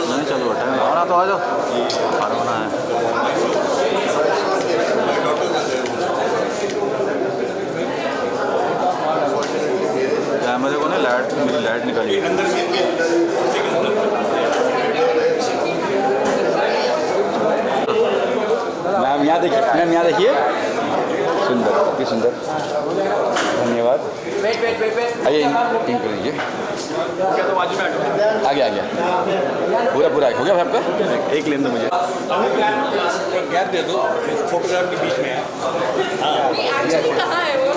नहीं चलो बेटा आना तो आ जाओ खाना बना है। मेरे को ना मेरी लाइट निकाली मैम यहाँ देखिए, मैम यहाँ देखिए, सुंदर अति सुंदर, धन्यवाद। आइए टीम कर लीजिए, आ गया पूरा हो गया आपका। एक लेन दो मुझे, गैप दे दो, फोटोग्राफ के बीच में है। कहाँ है वो?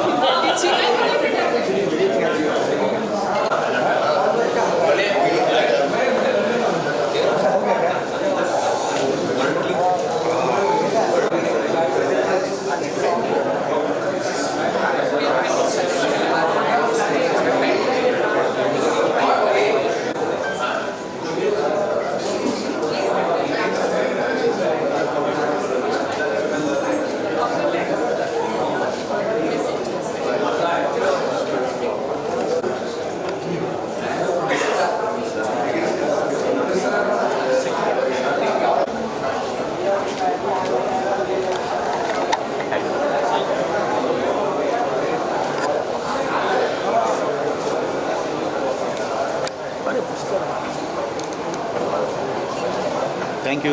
Thank you.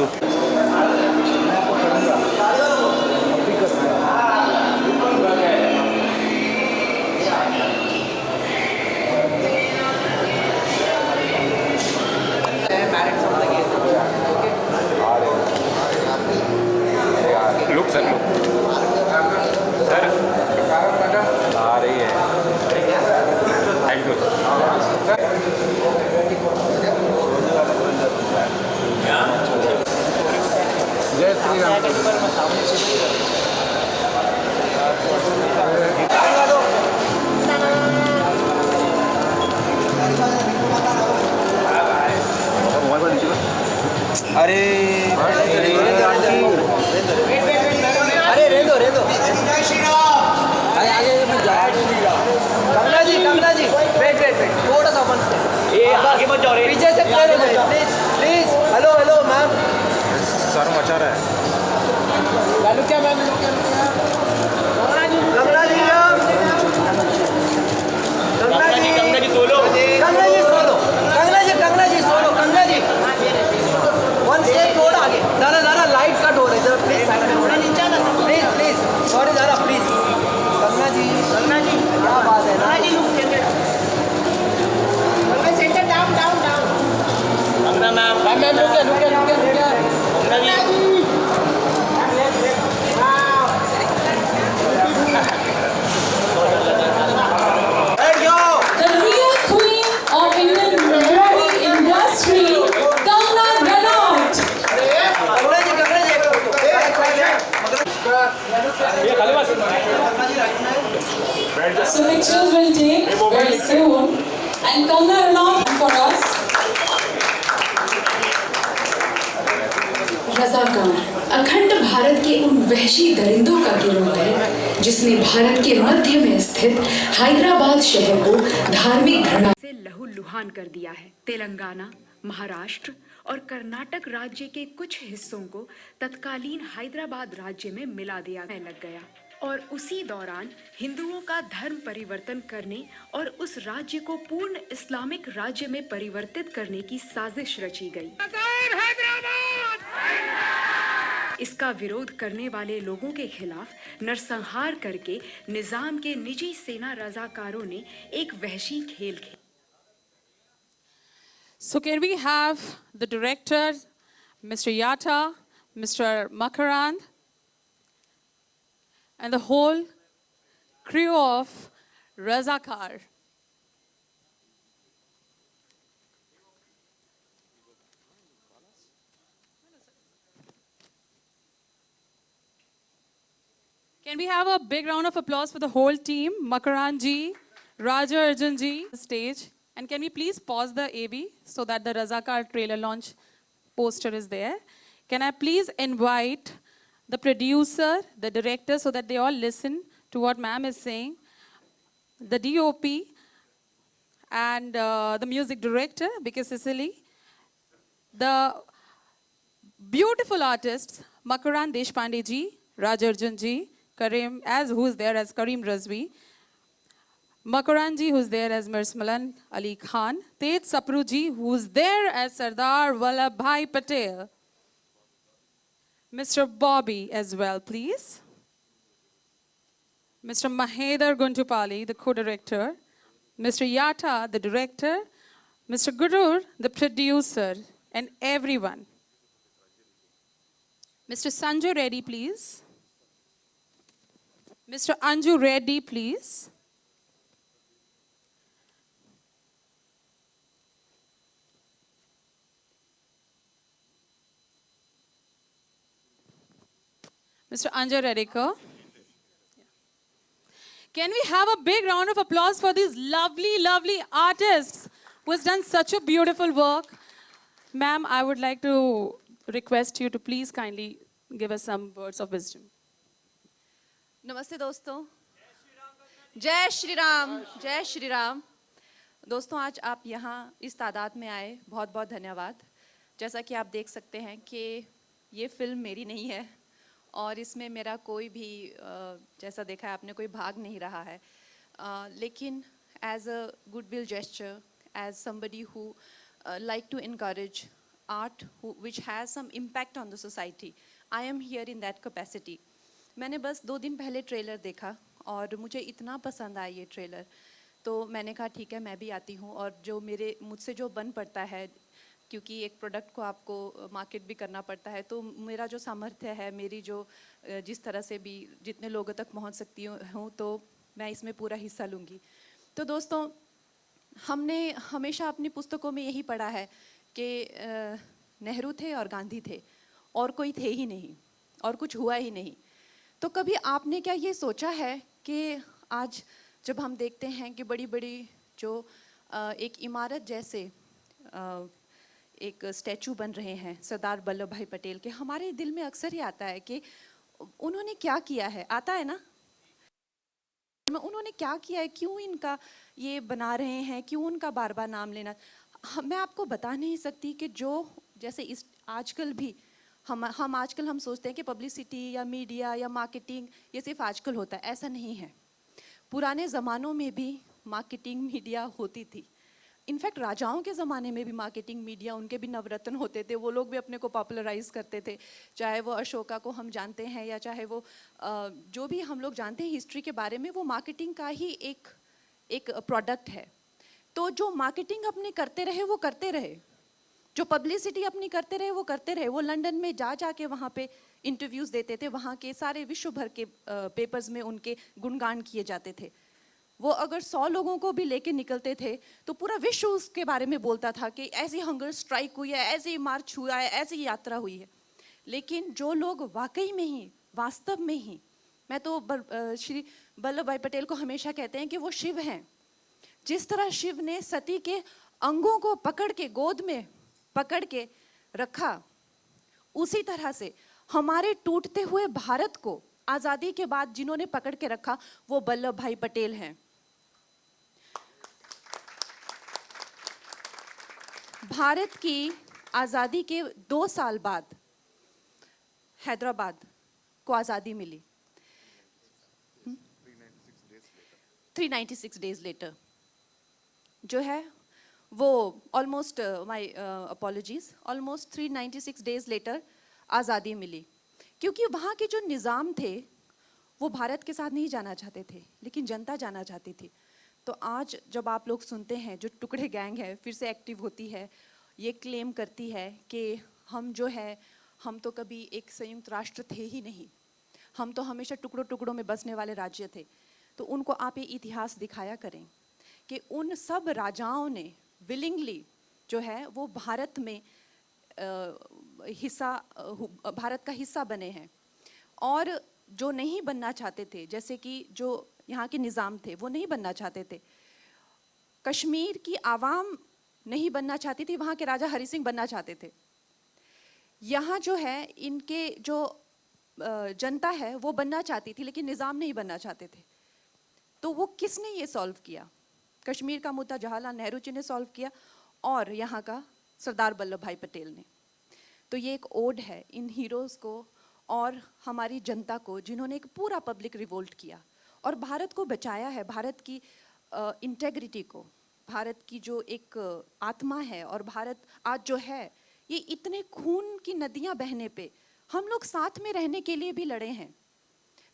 Look sir, sir आ रही है। Thank you. जय श्री राम। अरे रे दो कमला जी वेट थोड़ा सा अपन आगे मत जाओ, पीछे से प्लीज। हेलो मैम, सर मचा रहा है। कमला जी वन स्टेप थोड़ा आगे। ज़रा लाइट कट हो रही है, प्लीज प्लीज सॉरी ज़रा प्लीज। कमला जी क्या बात है ना जी, ma'am The real queen of Indian movie industry, Kangana Ranaut. So pictures will take very soon, and Kangana Ranaut for us. रज़ाकार अखंड भारत के उन वहशी दरिंदों का गिरोह है जिसने भारत के मध्य में स्थित हैदराबाद शहर को धार्मिक घृणा से लहूलुहान कर दिया है। तेलंगाना, महाराष्ट्र और कर्नाटक राज्य के कुछ हिस्सों को तत्कालीन हैदराबाद राज्य में मिला दिया लग गया और उसी दौरान हिंदुओं का धर्म परिवर्तन करने और उस राज्य को पूर्ण इस्लामिक राज्य में परिवर्तित करने की साजिश रची गई। इसका विरोध करने वाले लोगों के खिलाफ नरसंहार करके निजाम के निजी सेना रजाकारों ने एक वहशी खेल खेला। So can we have the director, Mr. Yatta, Mr. Makarand, and the whole crew of Razakar? Can we have a big round of applause for the whole team? Makarand ji, Raja Arjun ji, stage. And can we please pause the AV so that the Razakar trailer launch poster is there? Can I please invite the producer, the director, so that they all listen to what ma'am is saying, the DOP, and the music director, because Cecily, the beautiful artists, Makarand Deshpande ji, Raj Arjun ji, Karim, who's there as Karim Razvi, Makarand ji, who's there as Mirsmalan Ali Khan, Tej Sapru ji, who's there as Sardar Vallabhbhai Patel, Mr. Bobby as well, please. Mr. Mahedar Guntupalli, the co-director, Mr. Yatta, the director, Mr. Gurur, the producer, and everyone. Mr. Sanju Reddy, please. Mr. Anju Reddy, please. Mr. Anja Redekar. Can we have a big round of applause for these lovely, lovely artists who has done such a beautiful work? Ma'am, I would like to request you to please kindly give us some words of wisdom. नमस्ते दोस्तों, जय श्री राम, जय श्री राम। दोस्तों, आज आप यहाँ इस तादाद में आए, बहुत बहुत धन्यवाद। जैसा कि आप देख सकते हैं कि ये फिल्म मेरी नहीं है और इसमें मेरा कोई भी जैसा देखा है आपने कोई भाग नहीं रहा है, लेकिन as a goodwill gesture, as somebody who like to encourage art which has some impact on the society, I am here in that capacity. मैंने बस 2 दिन पहले ट्रेलर देखा और मुझे इतना पसंद आया ये ट्रेलर, तो मैंने कहा ठीक है मैं भी आती हूँ और जो मुझसे जो बन पड़ता है, क्योंकि एक प्रोडक्ट को आपको मार्केट भी करना पड़ता है, तो मेरा जो सामर्थ्य है, मेरी जो जिस तरह से भी जितने लोगों तक पहुंच सकती हूँ, तो मैं इसमें पूरा हिस्सा लूँगी। तो दोस्तों, हमने हमेशा अपनी पुस्तकों में यही पढ़ा है कि नेहरू थे और गांधी थे और कोई थे ही नहीं और कुछ हुआ ही नहीं। तो कभी आपने क्या ये सोचा है कि आज जब हम देखते हैं कि बड़ी बड़ी जो एक इमारत जैसे एक स्टैचू बन रहे हैं सरदार वल्लभ भाई पटेल के, हमारे दिल में अक्सर ही आता है कि उन्होंने क्या किया है, आता है ना, उन्होंने क्या किया है, क्यों इनका ये बना रहे हैं, क्यों उनका बार बार नाम लेना। मैं आपको बता नहीं सकती कि जो जैसे इस आजकल भी हम आजकल हम सोचते हैं कि पब्लिसिटी या मीडिया या मार्केटिंग ये सिर्फ आजकल होता है, ऐसा नहीं है। पुराने ज़मानों में भी मार्केटिंग मीडिया होती थी। इनफैक्ट राजाओं के ज़माने में भी मार्केटिंग मीडिया, उनके भी नवरत्न होते थे, वो लोग भी अपने को पॉपुलराइज करते थे। चाहे वो अशोका को हम जानते हैं या चाहे वो जो भी हम लोग जानते हैं हिस्ट्री के बारे में, वो मार्केटिंग का ही एक प्रोडक्ट है। तो जो मार्केटिंग अपने करते रहे वो करते रहे, जो पब्लिसिटी अपनी करते रहे वो करते रहे। वो लंदन में जा के वहाँ पे इंटरव्यूज़ देते थे, वहाँ के सारे विश्व भर के पेपर्स में उनके गुणगान किए जाते थे। वो अगर 100 लोगों को भी लेके निकलते थे तो पूरा विश्व उसके बारे में बोलता था कि ऐसी हंगर स्ट्राइक हुई है, ऐसी मार्च हुआ है, ऐसी यात्रा हुई है। लेकिन जो लोग वाकई में ही, वास्तव में ही, मैं तो श्री वल्लभ भाई पटेल को हमेशा कहते हैं कि वो शिव हैं। जिस तरह शिव ने सती के अंगों को पकड़ के गोद में पकड़ के रखा, उसी तरह से हमारे टूटते हुए भारत को आज़ादी के बाद जिन्होंने पकड़ के रखा वो वल्लभ भाई पटेल हैं। भारत की आज़ादी के 2 साल बाद हैदराबाद को आज़ादी मिली, 396 डेज लेटर जो है वो almost, my apologies, almost 396 days later आज़ादी मिली। क्योंकि वहाँ के जो निज़ाम थे वो भारत के साथ नहीं जाना चाहते थे, लेकिन जनता जाना चाहती थी। तो आज जब आप लोग सुनते हैं जो टुकड़े गैंग है फिर से एक्टिव होती है, ये क्लेम करती है कि हम जो है, हम तो कभी एक संयुक्त राष्ट्र थे ही नहीं, हम तो हमेशा टुकड़ों टुकड़ों में बसने वाले राज्य थे। तो उनको आप ये इतिहास दिखाया करें कि उन सब राजाओं ने विलिंगली जो है वो भारत में भारत का हिस्सा बने हैं। और जो नहीं बनना चाहते थे, जैसे कि जो यहाँ के निज़ाम थे वो नहीं बनना चाहते थे, कश्मीर की आवाम नहीं बनना चाहती थी, वहाँ के राजा हरि सिंह बनना चाहते थे। यहाँ जो है इनके जो जनता है वो बनना चाहती थी, लेकिन निज़ाम नहीं बनना चाहते थे। तो वो किसने ये सॉल्व किया? कश्मीर का मुद्दा जवाहरलाल नेहरू जी ने सॉल्व किया और यहाँ का सरदार वल्लभ भाई पटेल ने। तो ये एक ओड है इन हीरोज़ को और हमारी जनता को, जिन्होंने एक पूरा पब्लिक रिवोल्ट किया और भारत को बचाया है, भारत की इंटेग्रिटी को, भारत की जो एक आत्मा है। और भारत आज जो है ये इतने खून की नदियाँ बहने पे हम लोग साथ में रहने के लिए भी लड़े हैं।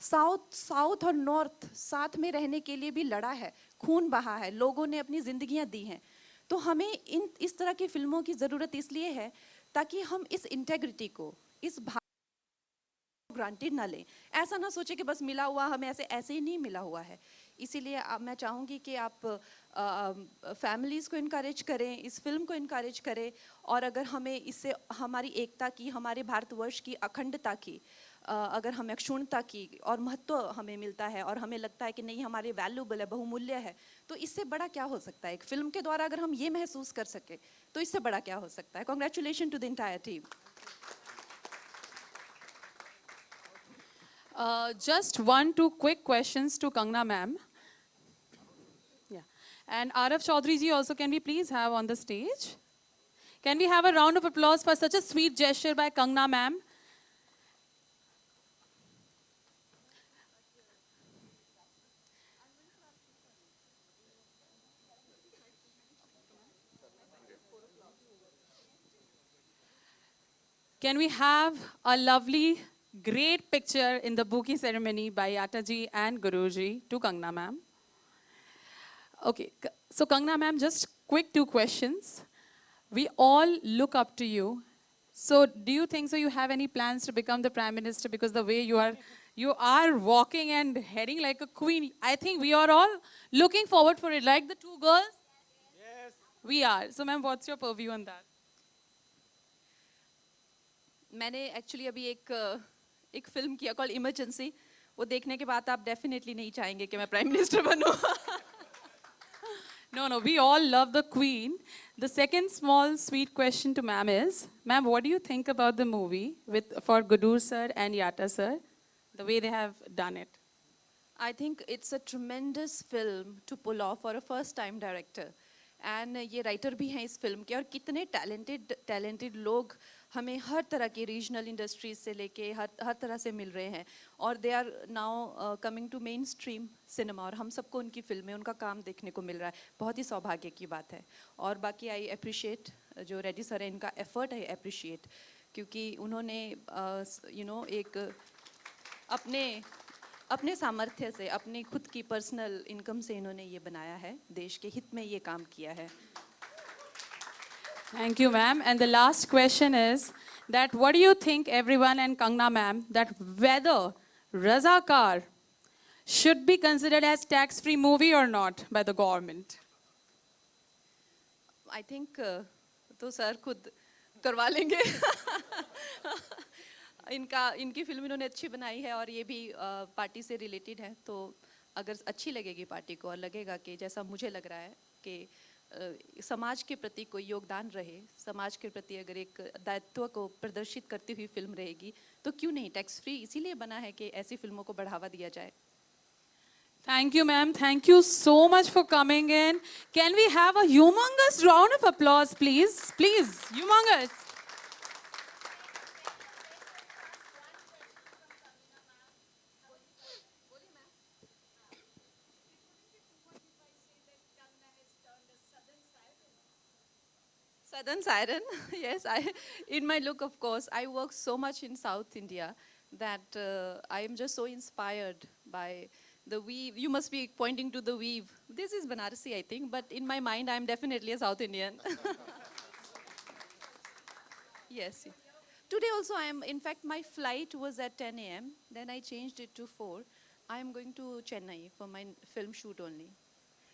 साउथ और नॉर्थ साथ में रहने के लिए भी लड़ा है, खून बहा है, लोगों ने अपनी जिंदगियां दी हैं। तो हमें इस तरह की फिल्मों की ज़रूरत इसलिए है ताकि हम इस इंटेग्रिटी को, इस ग्रांटेड ना लें। ऐसा ना सोचे कि बस मिला हुआ हमें ऐसे ही नहीं मिला हुआ है। इसीलिए मैं चाहूँगी कि आप फैमिलीज़ को इनकरेज करें, इस फिल्म को इनकरेज करें। और अगर हमें इससे हमारी एकता की, हमारे भारतवर्ष की अखंडता की, अगर हमें अक्षुण्णता की और महत्व हमें मिलता है और हमें लगता है कि नहीं हमारे वैल्यूबल है, बहुमूल्य है, तो इससे बड़ा क्या हो सकता है? एक फिल्म के द्वारा अगर हम ये महसूस कर सके तो इससे बड़ा क्या हो सकता है? Congratulation to the entire team. Just 1-2 quick questions to Kangna ma'am. Yeah. And Arav Chaudhary ji also, can we please have on the stage? Can we have a round of applause for such a sweet gesture by Kangna ma'am? Can we have a lovely, great picture in the bouquet ceremony by Yata ji and Guru ji to Kangna ma'am? Okay, so Kangna ma'am, just quick 2 questions. We all look up to you. So do you think so you have any plans to become the Prime Minister? Because the way you are walking and heading like a queen, I think we are all looking forward for it. Like the 2 girls? Yes. We are. So ma'am, what's your purview on that? मैंने actually अभी एक film किया call emergency, वो देखने के बाद आप definitely नहीं चाहेंगे कि मैं प्राइम मिनिस्टर बनूं। No, we all love the queen. The second small sweet question to ma'am is, ma'am, what do you think about the movie for Gudur sir and Yata sir, the way they have done it? I think it's a tremendous film to pull off for a first time director. And ये writer भी हैं इस film के, और कितने talented लोग हमें हर तरह की रीजनल इंडस्ट्रीज से लेके हर तरह से मिल रहे हैं, और they are now coming to mainstream cinema, और हम सबको उनकी फिल्में, उनका काम देखने को मिल रहा है। बहुत ही सौभाग्य की बात है। और बाकी आई अप्रिशिएट जो रेड्डी सर है, इनका एफर्ट है अप्रिशिएट, क्योंकि उन्होंने एक अपने सामर्थ्य से, अपनी खुद की पर्सनल इनकम से इन्होंने ये बनाया है, देश के हित में ये काम किया है। Thank you, ma'am. And the last question is that what do you think, everyone and Kangna ma'am, that whether Razakar should be considered as tax-free movie or not by the government? I think तो sir खुद करवा लेंगे इनकी film इन्होंने अच्छी बनाई है और ये भी पार्टी से रिलेटेड है, तो अगर अच्छी लगेगी पार्टी को और लगेगा कि जैसा मुझे लग रहा है कि समाज के प्रति कोई योगदान रहे, समाज के प्रति अगर एक दायित्व को प्रदर्शित करती हुई फिल्म रहेगी तो क्यों नहीं। टैक्स फ्री इसीलिए बना है कि ऐसी फिल्मों को बढ़ावा दिया जाए। Thank you, ma'am. Thank you so much for coming in. Can we have a humongous round of applause, please? Please, humongous. Southern Siren, yes. In my look, of course, I work so much in South India that I am just so inspired by the weave. You must be pointing to the weave. This is Banarasi, I think, but in my mind, I am definitely a South Indian. Yes. Today also, in fact, my flight was at 10 a.m. Then I changed it to 4. I am going to Chennai for my film shoot only.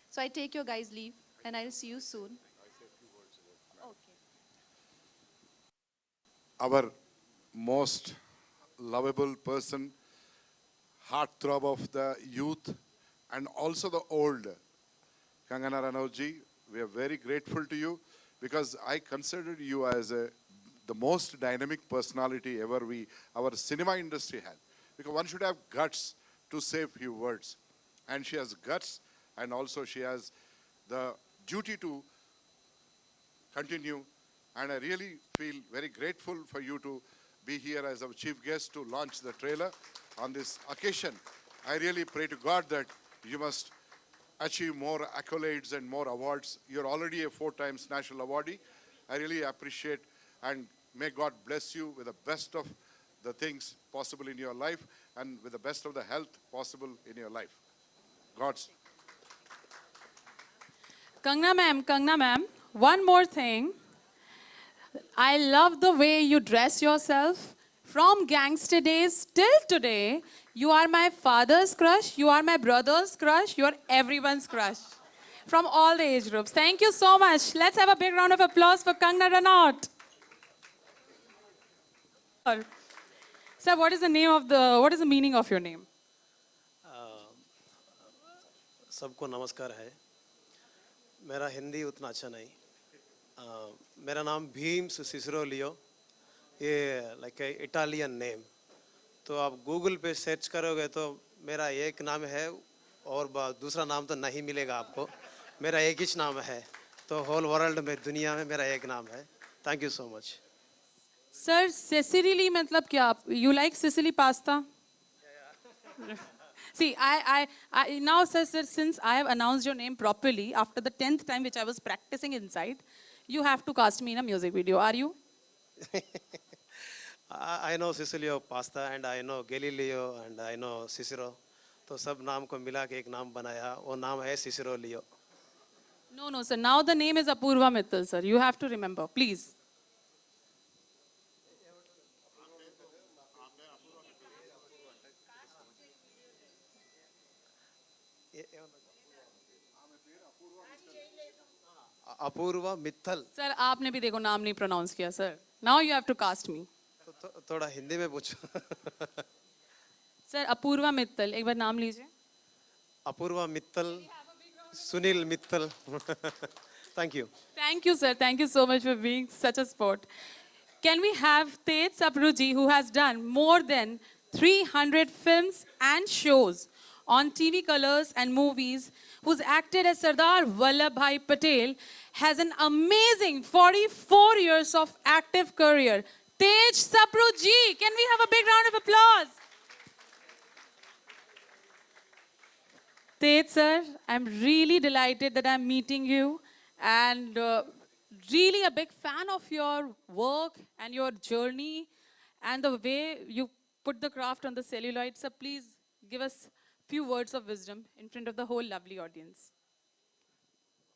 So I take your guys' leave, and I'll see you soon. Okay. Our most lovable person, heartthrob of the youth and also the old, Kangana Ranaut ji, we are very grateful to you because I considered you as the most dynamic personality ever our cinema industry had. Because one should have guts to say a few words. And she has guts, and also she has the duty to continue. And I really feel very grateful for you to be here as our chief guest to launch the trailer on this occasion. I really pray to God that you must achieve more accolades and more awards. You're already a 4 times national awardee. I really appreciate, and may God bless you with the best of the things possible in your life and with the best of the health possible in your life. God's. Kangna ma'am, one more thing. I love the way you dress yourself. From gangster days till today, you are my father's crush, you are my brother's crush, you are everyone's crush. From all the age groups. Thank you so much. Let's have a big round of applause for Kangna Ranaut. Sir, what is the meaning of your name? सबको नमस्कार है। मेरा हिंदी उतना अच्छा नहीं। मेरा नाम Bhim Cicero लियो, ये लाइक इटालियन नेम। तो आप गूगल पे सर्च करोगे तो मेरा एक नाम है और दूसरा नाम तो नहीं मिलेगा आपको। मेरा एक ही नाम है, तो होल वर्ल्ड में, दुनिया में मेरा एक नाम है। Thank you so much. Sir, Sicily मतलब क्या? You like Sicily pasta? See, I now, sir, since I have announced your name properly after the 10th time which I was practicing inside, you have to cast me in a music video. Are you? I know Sicilio pasta and I know Galileo and I know Cicero. तो सब नाम को मिला के एक नाम बनाया, वो नाम है Cicero Leo. No, sir. Now the name is Apurva Mittal, sir. You have to remember, please. Apoorva Mittal. Sir, आपने भी देखो नाम नहीं प्रोनाउंस किया, sir. Now you have to cast me. थोड़ा हिंदी में पूछो। सर, अपूर्वा मित्तल, एक बार नाम लीजिए। Apoorva Mittal, Sunil Mittal. Thank you. Thank you, sir. Thank you so much for being such a sport. Can we have Tej Sapruji, who has done more than 300 films and shows on TV colors and movies, who's acted as Sardar Vallabhbhai Patel, has an amazing 44 years of active career. Tej Sapruji, can we have a big round of applause? Tej sir, I'm really delighted that I'm meeting you, and really a big fan of your work and your journey and the way you put the craft on the celluloid. So please give us few words of wisdom in front of the whole lovely audience.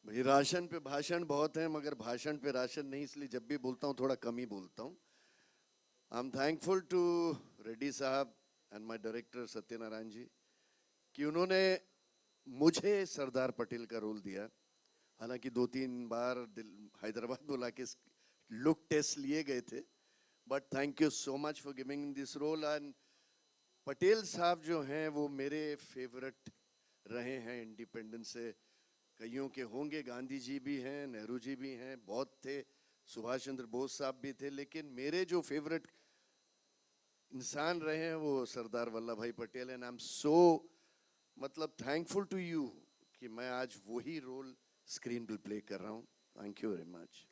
भाई ration पे भाषण बहुत है मगर भाषण पे ration नहीं, इसलिए जब भी बोलता हूँ थोड़ा कम ही बोलता हूँ. I am thankful to Reddy साहब and my director Satyanarayana ji कि उन्होंने मुझे सरदार पटेल का रोल दिया. हालांकि 2-3 बार हैदराबाद बुला के लुक टेस्ट लिए गए थे, but thank you so much for giving this role. And Patel साहब जो हैं वो मेरे फेवरेट रहे हैं इंडिपेंडेंस से. कईयों के होंगे, गांधी जी भी हैं, नेहरू जी भी हैं, बहुत थे, सुभाष चंद्र बोस साहब भी थे, लेकिन मेरे जो फेवरेट इंसान रहे हैं वो सरदार वल्लभ भाई Patel. And I am so मतलब थैंकफुल टू यू कि मैं आज वही रोल स्क्रीन पे प्ले कर रहा हूँ. Thank you very much.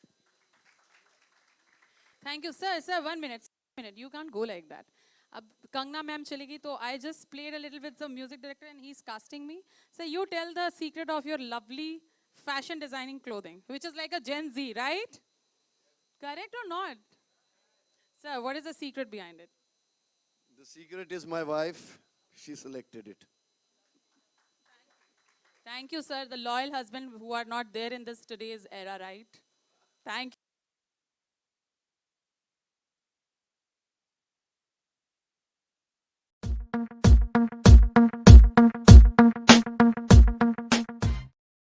Thank you, sir. Sir, 1 minute. You can't go like that. अब कंगना मैम चलेगी तो I just played a little with the music director and he's casting me. So you tell the secret of your lovely fashion designing clothing, which is like a Gen Z, right? Correct or not? Sir, what is the secret behind it? The secret is my wife. She selected it. Thank you, sir. The loyal husband who are not there in this today's era, right? Thank you.